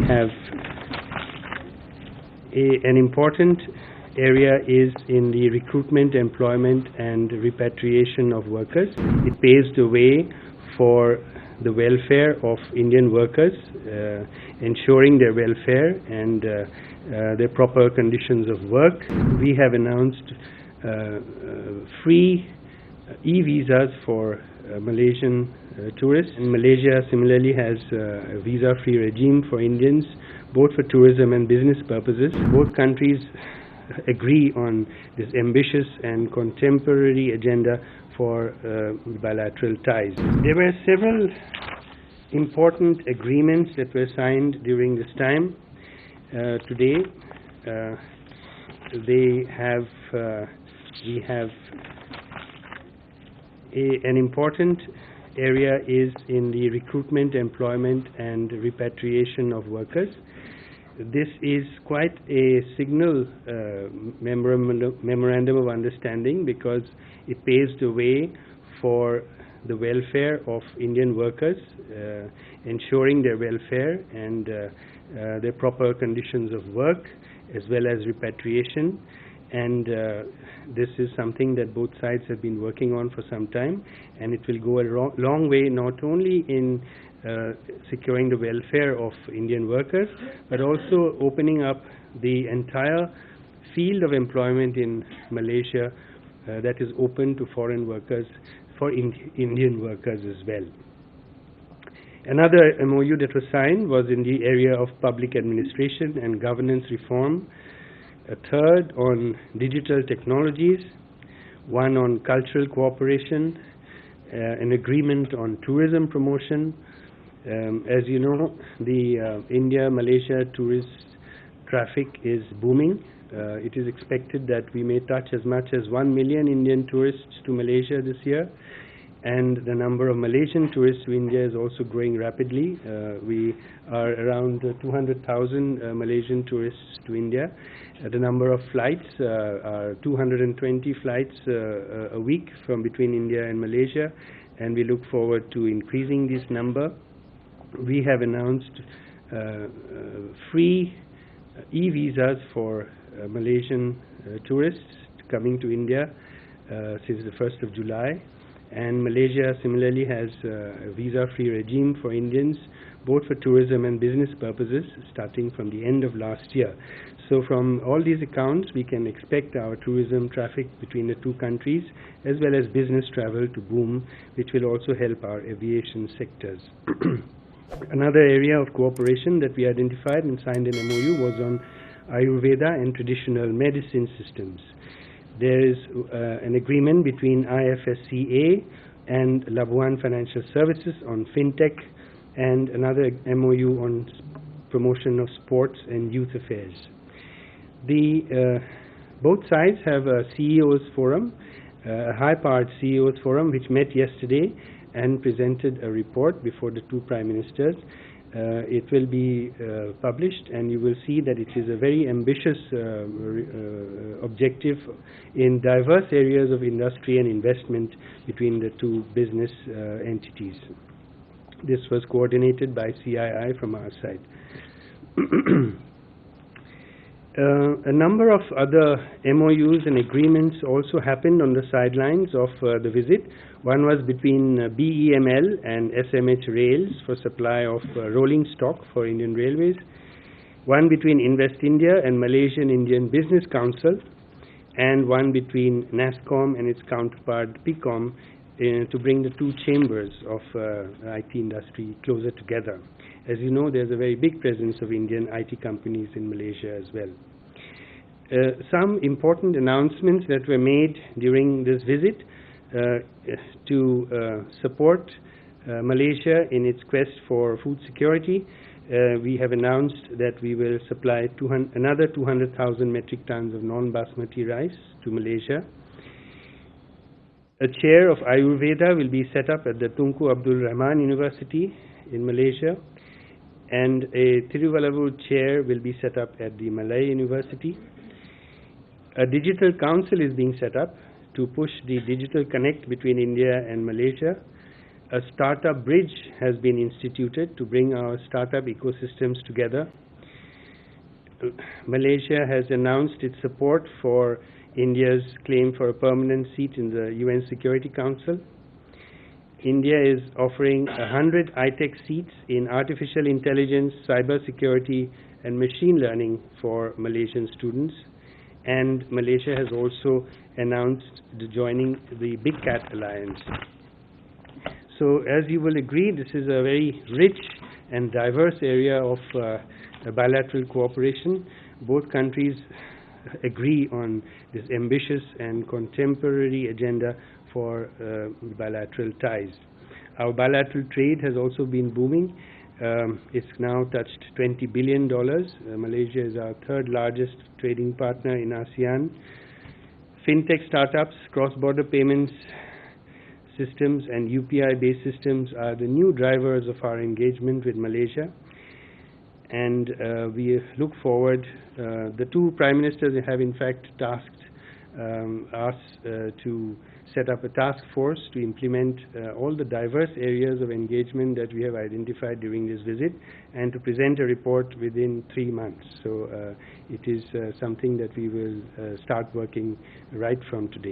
have an important area is in the recruitment, employment and repatriation of workers. It paves the way for the welfare of Indian workers, ensuring their welfare and their proper conditions of work. We have announced free e-visas for Malaysian tourists. And Malaysia similarly has a visa-free regime for Indians, both for tourism and business purposes. Both countries agree on this ambitious and contemporary agenda for bilateral ties. There were several important agreements that were signed during this time. Today, we have an important area is in the recruitment, employment and repatriation of workers. This is quite a signal memorandum of understanding because it paves the way for the welfare of Indian workers, ensuring their welfare and their proper conditions of work, as well as repatriation. And this is something that both sides have been working on for some time, and it will go a long way not only in securing the welfare of Indian workers, but also opening up the entire field of employment in Malaysia that is open to foreign workers, for Indian workers as well. Another MOU that was signed was in the area of public administration and governance reform, a third on digital technologies, one on cultural cooperation, an agreement on tourism promotion. As you know, the India-Malaysia tourist traffic is booming. It is expected that we may touch as much as 1 million Indian tourists to Malaysia this year, and the number of Malaysian tourists to India is also growing rapidly. We are around 200,000 Malaysian tourists to India. The number of flights are 220 flights a week from between India and Malaysia, and we look forward to increasing this number. We have announced free e-visas for Malaysian tourists coming to India since the 1st of July. And Malaysia similarly has a visa-free regime for Indians, both for tourism and business purposes, starting from the end of last year. So from all these accounts, we can expect our tourism traffic between the two countries, as well as business travel, to boom, which will also help our aviation sectors. Another area of cooperation that we identified and signed an MOU was on Ayurveda and traditional medicine systems. There is an agreement between IFSCA and Labuan Financial Services on fintech, and another MOU on promotion of sports and youth affairs. Both sides have a CEO's forum, a high-powered CEO's forum, which met yesterday and presented a report before the two prime ministers. It will be published, and you will see that it is a very ambitious objective in diverse areas of industry and investment between the two business entities. This was coordinated by CII from our side. A number of other MOUs and agreements also happened on the sidelines of the visit. One was between BEML and SMH Rails for supply of rolling stock for Indian Railways. One between Invest India and Malaysian Indian Business Council, and one between NASSCOM and its counterpart PICOM to bring the two chambers of IT industry closer together. As you know, there's a very big presence of Indian IT companies in Malaysia as well. Some important announcements that were made during this visit to support Malaysia in its quest for food security. We have announced that we will supply another 200,000 metric tons of non-basmati rice to Malaysia. A chair of Ayurveda will be set up at the Tunku Abdul Rahman University in Malaysia, and a Tiruvallavur chair will be set up at the Malay University. A digital council is being set up to push the digital connect between India and Malaysia. A startup bridge has been instituted to bring our startup ecosystems together. Malaysia has announced its support for India's claim for a permanent seat in the UN Security Council. India is offering 100 iTech seats in artificial intelligence, cybersecurity, and machine learning for Malaysian students. And Malaysia has also announced joining the Big Cat Alliance. So, as you will agree, this is a very rich and diverse area of bilateral cooperation. Both countries agree on this ambitious and contemporary agenda for bilateral ties. Our bilateral trade has also been booming. It's now touched $20 billion. Malaysia is our third largest trading partner in ASEAN. Fintech startups, cross-border payments systems, and UPI-based systems are the new drivers of our engagement with Malaysia. And we look forward. The two prime ministers have in fact tasked us to set up a task force to implement all the diverse areas of engagement that we have identified during this visit, and to present a report within 3 months. So it is something that we will start working right from today.